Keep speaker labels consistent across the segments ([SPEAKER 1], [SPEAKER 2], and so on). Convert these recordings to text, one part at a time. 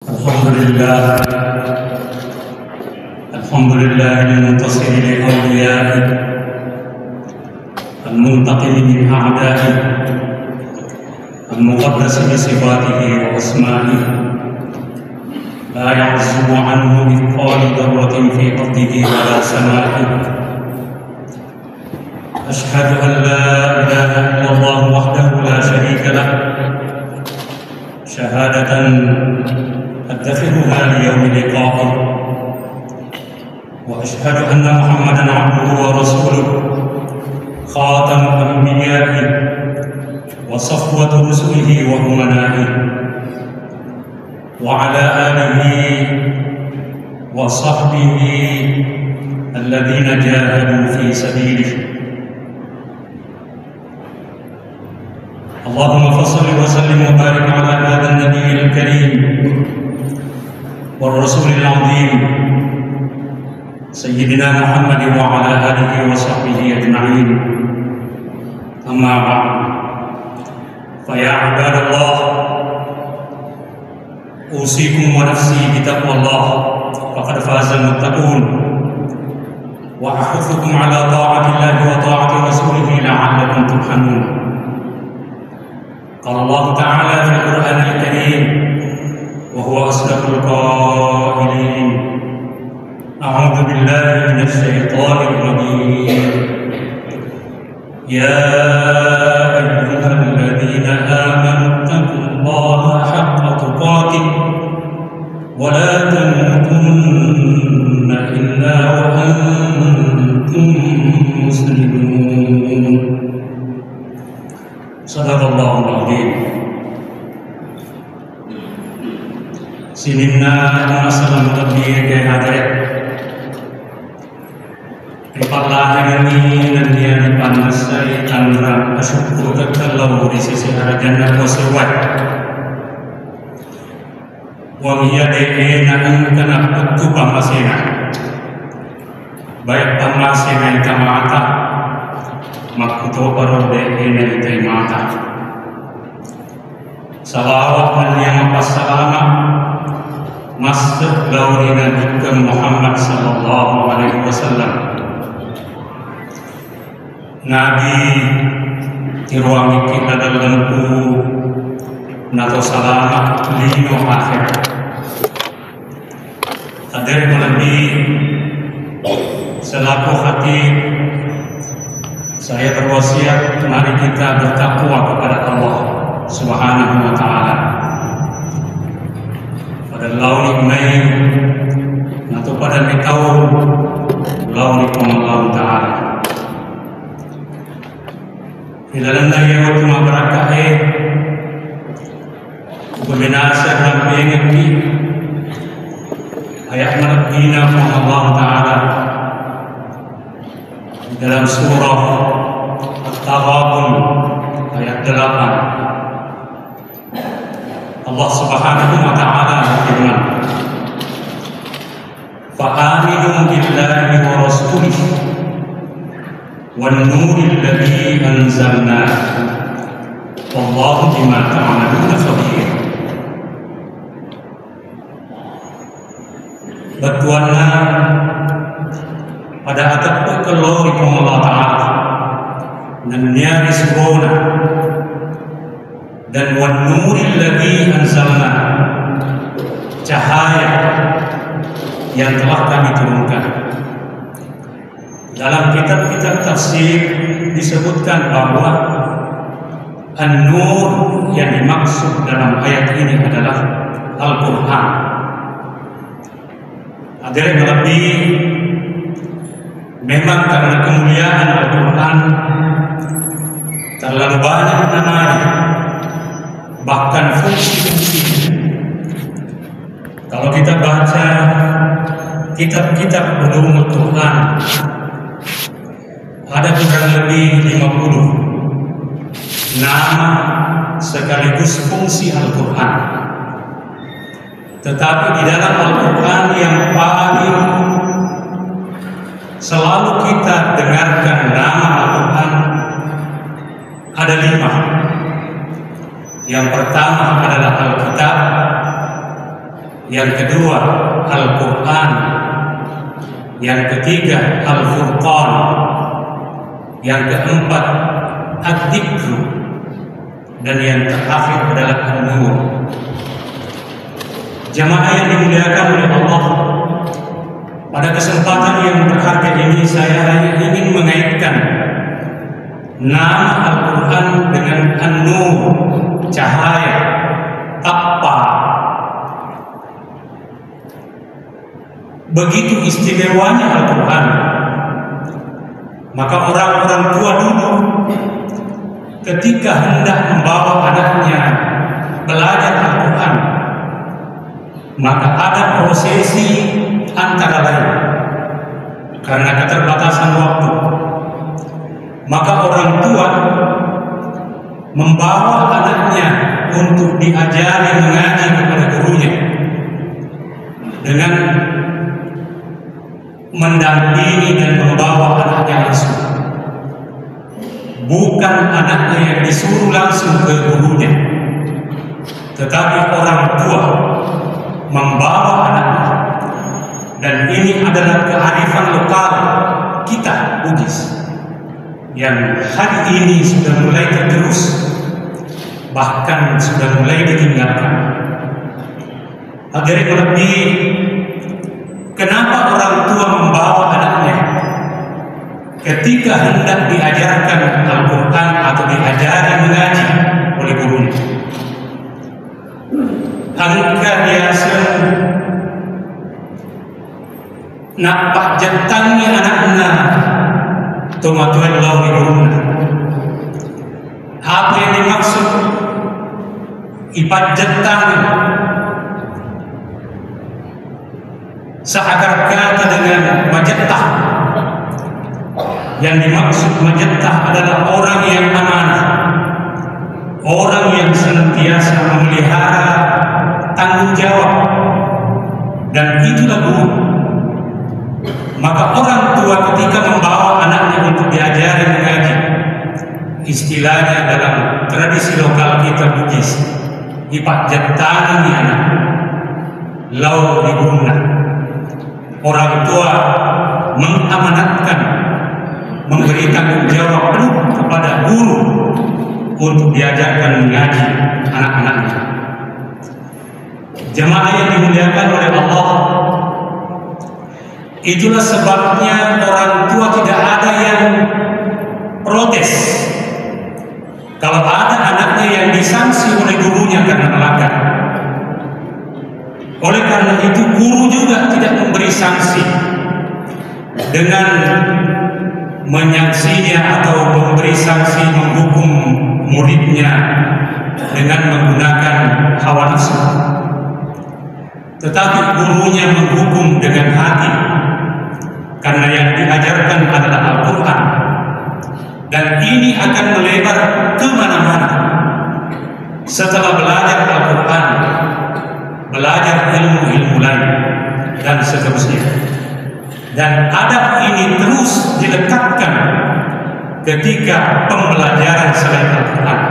[SPEAKER 1] الحمد لله المنتصر لأوليائه المنتقم من أعدائه المقدس بصفاته وأسمائه لا يعزب عنه مثقال ذرة في أرضه ولا سمائه. أشهد أن لا إله إلا الله وحده لا شريك له شهادة أدخرها ليوم لقائه، وأشهد أن محمدًا عبده ورسوله خاتم أنبيائه وصفوة رسله وأمنائه، وعلى آله وصحبه الذين جاهدوا في سبيله. اللهم فصل وسلم وبارك على هذا النبي الكريم والرسول العظيم سيدنا محمد وعلى آله وصحبه أجمعين. أما بعد، فيا عباد الله، أوصيكم ونفسي بتقوى الله فقد فاز المتقون، وأحثكم على طاعة الله وطاعة رسوله لعلكم ترحمون. قال الله تعالى في القرآن الكريم وهو أصدق القائلين: أعوذ بالله من الشيطان الرجيم. يا أيها الذين آمنوا اتقوا الله حق تقاته ولا تموتن إلا وأنتم مسلمون. صدق الله العظيم. Sinimna masalah lebih ke hadirat Ripatlah ini dan dia dipanas dari tanra asyukur kekelau di sisi harajan wasewat Wamiya de'ena angkana kutu pamasena baik pamasena ita mata makuto paro de'ena ita mata salawat dan yang pasalama Masjid Laurina Dukkan Muhammad Sallallahu Alaihi Wasallam Nabi Tiruangi kita dalam ku Nato salamat lino akhir Hadir melebih selaku hati saya berwasiat mari kita bertakwa kepada Allah Subhanahu wa Ta'ala. Pada launi mai atau pada mikau launi Allah Ta'ala di dalam daya waktu masyarakat berbinasa dan mengerti ayat merbina Allah Ta'ala di dalam surah At-Taghabun ayat 8 Allah Subhanahu wa Ta'ala berfirman, "Fa'aminu billahi wa rasulihi wan nuril ladzi anzalna wallahu bima ta'maluna khabir." Bertuanna pada atap kelori Allah Ta'ala dan nyari subona dan wan nuril ladzi anzalna, cahaya yang telah kami turunkan. Dalam kitab-kitab tafsir disebutkan bahwa an-nur yang dimaksud dalam ayat ini adalah Al-Quran. Ada yang lebih memang karena kemuliaan Al-Quran terlalu banyak namanya, bahkan fungsi-fungsinya. Kalau kita baca kitab-kitab ulumul Quran, ada kurang lebih 50 nama sekaligus fungsi Al-Quran. Tetapi di dalam Al-Quran yang paling selalu kita dengarkan nama Al-Quran ada 5. Yang pertama adalah Alkitab, yang kedua Al-Quran, yang ketiga Al-Furqan, yang keempat Ad-Dzikr, dan yang terakhir adalah An-Nur. Jamaah yang dimuliakan oleh Allah, pada kesempatan yang berharga ini saya hanya ingin mengaitkan nama Al-Quran dengan An-Nur, cahaya, apa. Begitu istimewanya Al-Quran, maka orang-orang tua dulu ketika hendak membawa anaknya belajar Al-Quran, maka ada prosesi antara lain. Karena keterbatasan waktu, maka orang tua membawa anaknya untuk diajari mengaji kepada gurunya dengan mendampingi dan membawa anaknya langsung, bukan anaknya yang disuruh langsung ke gurunya, tetapi orang tua membawa anaknya. Dan ini adalah kearifan lokal kita Bugis yang hari ini sudah mulai tergerus, bahkan sudah mulai ditinggalkan. Hadirin lebih, kenapa orang tua membawa anaknya ketika hendak diajarkan Al-Quran atau diajari mengaji oleh gurunya? Angka biasa nak pak jatangnya anak-anak tumatuan lau di guruna. Apa yang dimaksud ipat jatang? Seakar kata dengan majettah. Yang dimaksud majettah adalah orang yang amanah, orang yang senantiasa memelihara tanggung jawab, dan itulah guru. Maka orang tua ketika membawa anaknya untuk diajari mengaji, istilahnya dalam tradisi lokal kita Bugis, ipak jatani anak lau diguna. Orang tua mengamanatkan, memberi tanggung jawab penuh kepada guru untuk diajarkan mengaji anak-anaknya. Jemaah yang dimuliakan oleh Allah, itulah sebabnya orang tua tidak ada yang protes kalau ada anaknya yang disanksi oleh gurunya karena melanggar. Oleh karena itu guru juga tidak memberi sanksi dengan menyanksinya atau memberi sanksi menghukum muridnya dengan menggunakan hawa nafsu, tetapi gurunya menghukum dengan hati, karena yang diajarkan adalah Al-Quran, dan ini akan melebar kemana-mana. Setelah belajar Al-Quran, belajar ilmu-ilmu lain dan seterusnya. Dan adab ini terus dilekatkan ketika pembelajaran selain Al-Quran.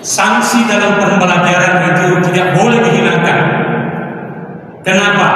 [SPEAKER 1] Sanksi dalam pembelajaran itu tidak boleh dihilangkan. Kenapa?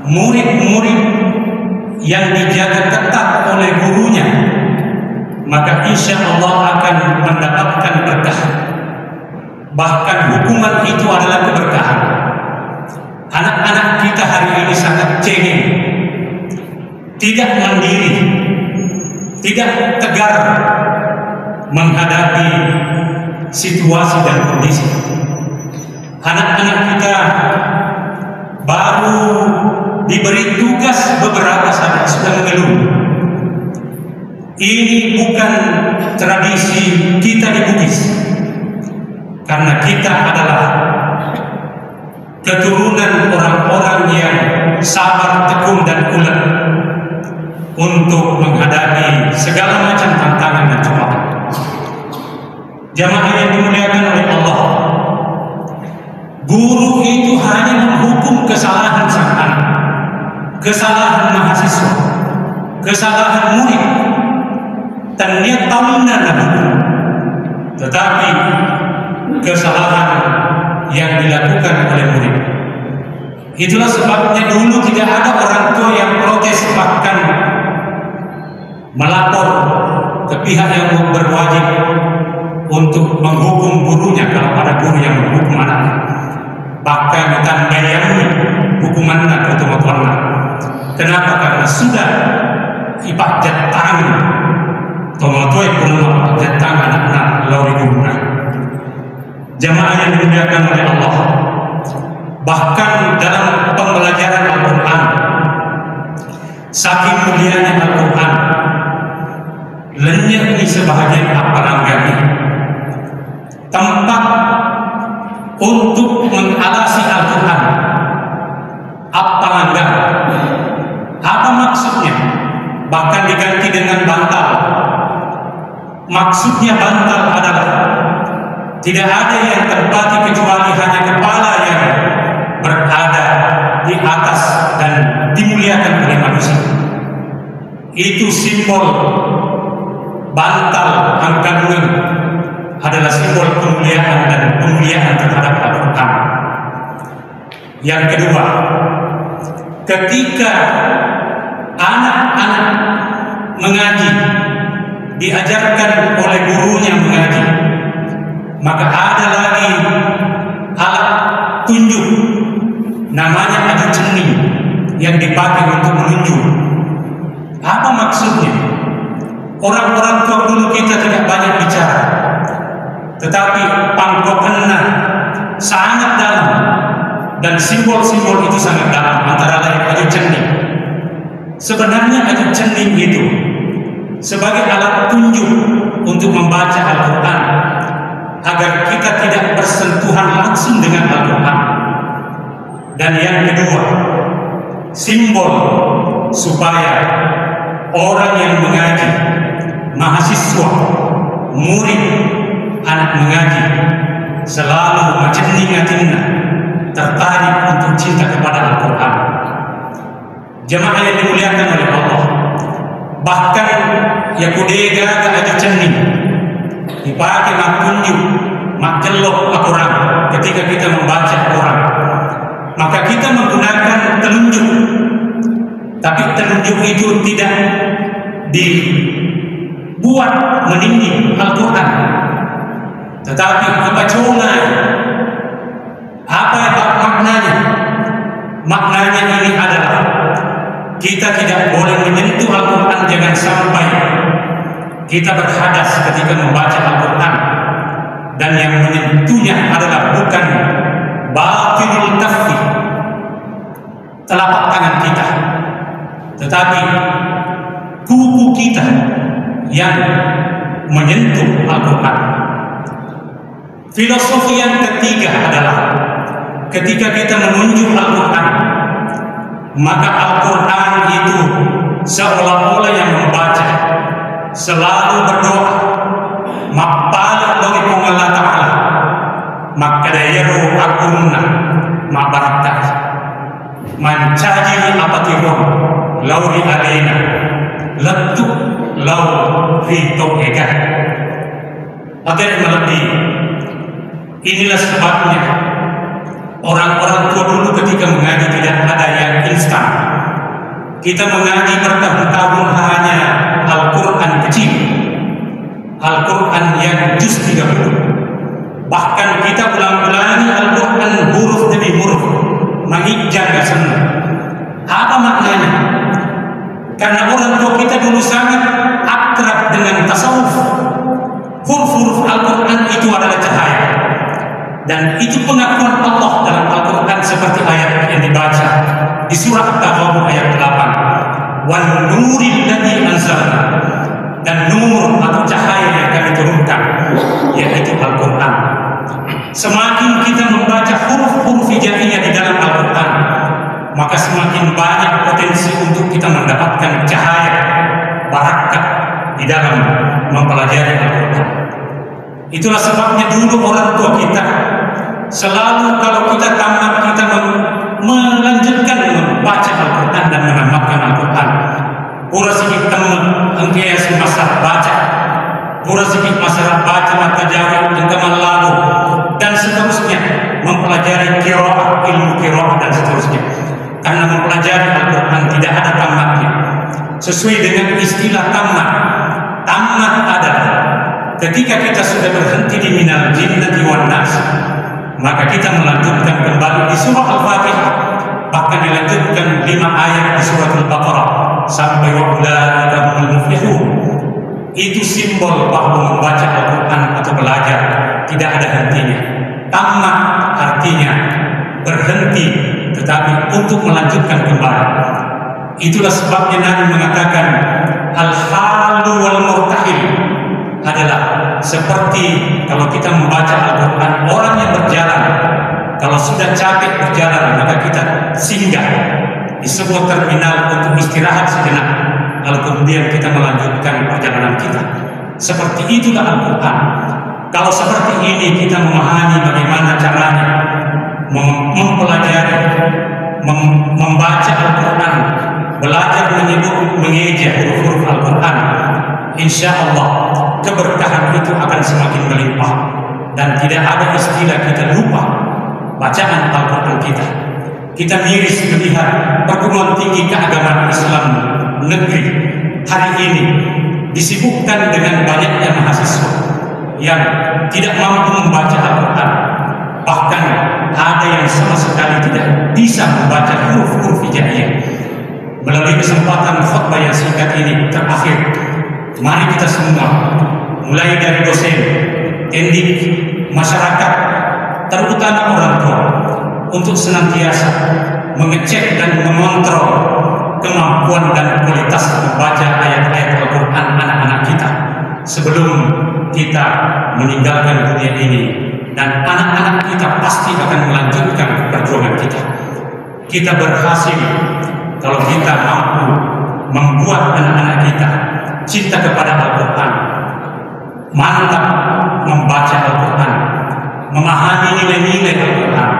[SPEAKER 1] Murid-murid yang dijaga ketat oleh gurunya, maka insya Allah akan mendapatkan berkah. Bahkan hukuman itu adalah keberkahan. Anak-anak kita hari ini sangat cengeng, tidak mandiri, tidak tegar menghadapi situasi dan kondisi. Anak-anak kita baru diberi tugas beberapa saat sudah mengeluh. Ini bukan tradisi kita di Bugis, karena kita adalah keturunan orang-orang yang sabar, tekun, dan ulet untuk menghadapi segala macam tantangan dan cobaan. Jamaah yang dimuliakan oleh Allah, guru itu hanya menghukum kesalahan sang anak, kesalahan mahasiswa, kesalahan murid, dan dia tahunan, tetapi kesalahan yang dilakukan oleh murid. Itulah sebabnya dulu tidak ada orang tua yang protes, bahkan melapor ke pihak yang berwajib untuk menghukum gurunya kalau ada guru yang menghukum anaknya. Bahkan ditandai hukuman atau tuan. Kenapa? Karena sudah ipak jatang tomatoi pun jatang anak-anak lauri guna. Jamaah yang dimuliakan oleh Allah, bahkan dalam pembelajaran Al-Quran, saking mulianya Al-Quran, lenyap di sebahagian apalagi tempat untuk mengalasi Al-Quran. Apa langgar? Apa maksudnya? Bahkan diganti dengan bantal. Maksudnya bantal adalah tidak ada yang terbati kecuali hanya kepala yang berada di atas dan dimuliakan oleh manusia. Itu simbol bantal angkandungan, adalah simbol kemuliaan dan pemuliaan terhadap Al-Quran. Yang kedua, ketika anak-anak mengaji, diajarkan oleh gurunya mengaji, maka ada lagi alat tunjuk namanya adu cening yang dipakai untuk menunjuk. Apa maksudnya? Orang-orang tua dulu kita tidak banyak bicara, tetapi pangkokenna sangat dalam dan simbol-simbol itu sangat dalam. Antara lain adu cening. Sebenarnya adu cening itu sebagai alat tunjuk untuk membaca Al-Quran, agar kita tidak bersentuhan langsung dengan Al-Quran. Dan yang kedua, simbol supaya orang yang mengaji, mahasiswa, murid, anak mengaji selalu macening-atinna tertarik untuk cinta kepada Al-Quran. Jemaah yang dimuliakan oleh Allah, bahkan ya kudega ada cening dipakai mak tunjuk, mak jelok Al-Quran ketika kita membaca Al-Quran. Maka kita menggunakan telunjuk, tapi telunjuk itu tidak dibuat meninggi Al-Quran, tetapi kebacongan. Apa maknanya? Maknanya ini adalah kita tidak boleh menyentuh Al-Quran, jangan sampai kita berhadas ketika membaca Al-Quran. Dan yang menyentuhnya adalah bukan batinul kaffi, telapak tangan kita, tetapi kuku kita yang menyentuh Al-Quran. Filosofi yang ketiga adalah ketika kita menunjuk Al-Quran, maka Al-Quran itu seolah-olah yang membaca selalu berdoa, mapala dari Allah Ta'ala, maka dayaru akunna ma'barakat mancaji apatiron lauri alena letuk lau rito ega. Agar melebih. Inilah sebabnya orang-orang tua dulu ketika mengaji tidak ada yang instan. Kita mengaji bertahun-tahun hanya Al-Quran kecil, Al-Quran yang juz 30. Bahkan kita ulang-ulangi Al-Quran huruf demi huruf, mengijaga semua. Apa maknanya? Karena orang tua kita dulu sangat akrab dengan tasawuf. Huruf-huruf Al-Quran itu adalah cahaya. Dan itu pengakuan Allah dalam Al-Quran seperti ayat yang dibaca di surah At-Taghabun ayat 8. Wan nuril ladzi anzalna, dan nur atau cahaya yang kami turunkan, yaitu Al-Quran. Semakin kita membaca huruf-huruf hijaiyah di dalam Al-Quran, maka semakin banyak potensi untuk kita mendapatkan cahaya, barakat di dalam mempelajari Al-Quran. Itulah sebabnya dulu orang tua kita selalu kalau kita tamat, kita melanjutkan membaca Al-Quran dan menamatkan Al-Quran. Pura sikit teman engkaya masyarakat baca, pura sikit masyarakat baca mata jawab dan teman lalu dan seterusnya. qiraah dan seterusnya. Karena mempelajari Al-Quran tidak ada tamatnya. Sesuai dengan istilah tamat, tamat adalah ketika kita sudah berhenti di minal jinnati wan nas, maka kita melanjutkan kembali di surah Al-Fatihah, bahkan dilanjutkan 5 ayat di surah Al-Baqarah sampai wa ulaika humul muflihun. Itu simbol bahwa membaca Al-Quran atau belajar tidak ada hentinya. Tamat artinya berhenti, tetapi untuk melanjutkan kembali. Itulah sebabnya Nabi mengatakan al-halu wal murtahil adalah seperti kalau kita membaca Al-Quran, orang yang berjalan, kalau sudah capek berjalan maka kita singgah di sebuah terminal untuk istirahat sejenak, lalu kemudian kita melanjutkan perjalanan kita. Seperti itulah Al-Quran. Kalau seperti ini kita memahami bagaimana caranya mempelajari, membaca Al-Quran, belajar menyebut, mengeja huruf-huruf Al-Quran, insya Allah keberkahan itu akan semakin melimpah dan tidak ada istilah kita lupa bacaan Al-Quran kita. Kita miris melihat perguruan tinggi keagamaan Islam negeri hari ini disibukkan dengan banyaknya mahasiswa yang tidak mampu membaca Al-Quran, bahkan ada yang sama sekali tidak bisa membaca huruf-huruf hijaiyah. Melalui kesempatan khutbah yang singkat ini terakhir, mari kita semua, mulai dari dosen, tendik, masyarakat, terutama orang tua, untuk senantiasa mengecek dan mengontrol kemampuan dan kualitas membaca ayat-ayat Al-Quran anak-anak kita sebelum kita meninggalkan dunia ini, dan anak-anak kita pasti akan melanjutkan perjuangan kita. Kita berhasil kalau kita mampu membuat anak-anak kita cinta kepada Al-Quran, mantap membaca Al-Quran, memahami nilai-nilai Al-Quran.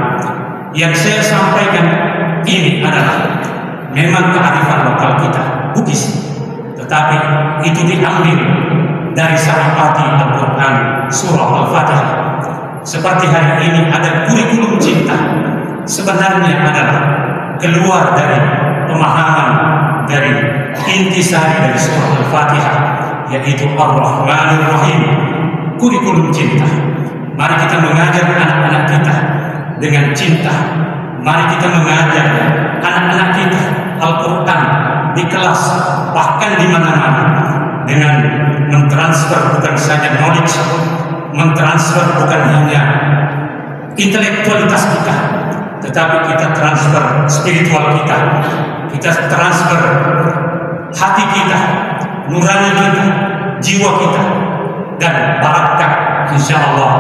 [SPEAKER 1] Yang saya sampaikan ini adalah memang kearifan lokal kita, Bugis, tetapi itu diambil dari saripati Al-Quran surah Al-Fatihah. Seperti hari ini ada kurikulum cinta, sebenarnya adalah keluar dari pemahaman dari intisari dari surah Al-Fatihah, yaitu Ar-Rahmanir Rahim, kurikulum cinta. Mari kita mengajar anak-anak kita dengan cinta. Mari kita mengajar anak-anak kita Al-Quran di kelas, bahkan di mana-mana, dengan mentransfer bukan saja knowledge, mentransfer bukan hanya intelektualitas kita, tetapi kita transfer spiritual kita, kita transfer hati kita, nurani kita, jiwa kita, dan barakah insya Allah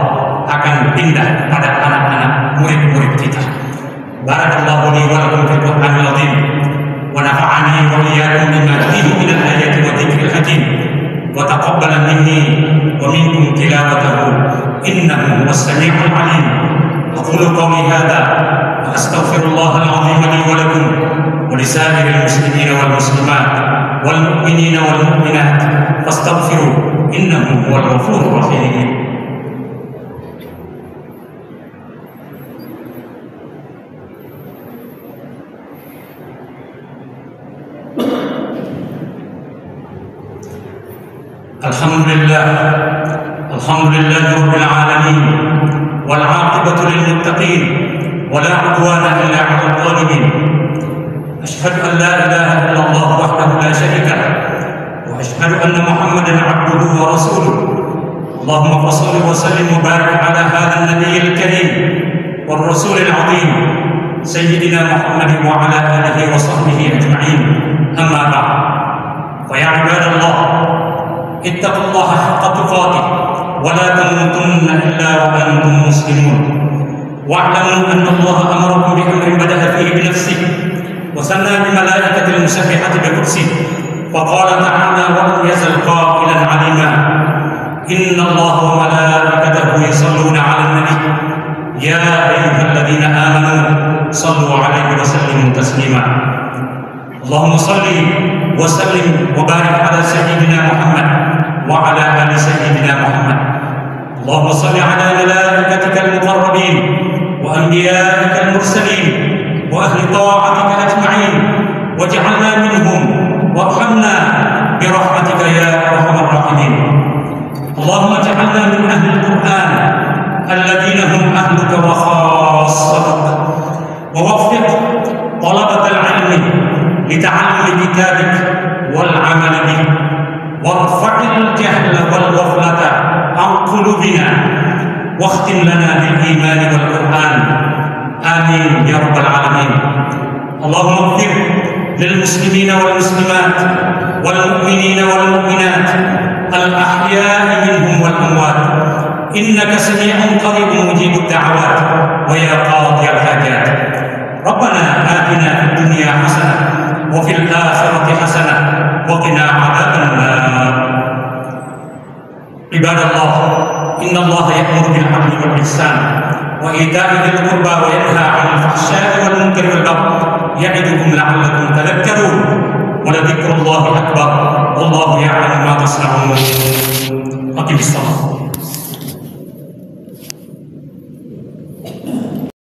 [SPEAKER 1] akan pindah kepada anak-anak murid-murid kita. Barakallahu li wa lakum fil Qur'anil azim wa nafa'ani wa iyyakum bima fihi min al-ayati wa dzikril hakim wa taqabbala minni wa minkum tilawatahu innahu was-sami'ul 'alim. Aqulu qawli hadha wa astaghfirullahal 'azim li wa lakum wa lisa'iril muslimina wal muslimat wal mu'minina wal mu'minat fastaghfiru innahu huwal ghafurur rahim. الحمد لله رب العالمين والعاقبة للمتقين ولا عدوان إلا على الظالمين. أشهد أن لا إله إلا الله وحده لا شريك له وأشهد أن محمدا عبده ورسوله. اللهم صل وسلم وبارك على هذا النبي الكريم والرسول العظيم سيدنا محمد وعلى آله وصحبه أجمعين. أما بعد، فيا عباد الله، اتقوا الله حق تقاته ولا تموتن إلا وأنتم مسلمون، واعلموا أن الله أمركم بأمر بدأ فيه بنفسه وثنى بملائكة المسبحة بقدسه، فقال تعالى: ولم يزل قائلا عليما: إن الله وملائكته يصلون على النبي يا أيها الذين آمنوا صلوا عليه وسلموا تسليما. اللهم صل وسلم وبارك على سيدنا محمد وعلى آل سيدنا محمد. اللهم صل على ملائكتك المقربين وأنبيائك المرسلين وأهل طاعتك أجمعين، واجعلنا منهم وارحمنا برحمتك يا أرحم الراحمين. اللهم اجعلنا من أهل القرآن الذين هم أهلك وخاصتك، ووفق طلبة العلم لتعلم كتابك والعمل به، وارفع الجهل والغفلة عن قلوبنا، واختم لنا بالإيمان والقرآن. آمين يا رب العالمين. اللهم اغفر للمسلمين والمسلمات والمؤمنين والمؤمنات الأحياء منهم والأموات، إنك سميع قريب مجيب الدعوات ويا قاضي الحاجات. ربنا آتنا في الدنيا حسنة وفي الآخرة حسنة وقنا عذاب النار. عباد الله، إن الله يأمر بالعدل والإحسان وإيتاء ذي القربى وينهى عن الفحشاء والمنكر والبغي يعظكم لعلكم تذكرون. ولذكر الله أكبر والله يعلم ما تصنعون. أقم الصلاة.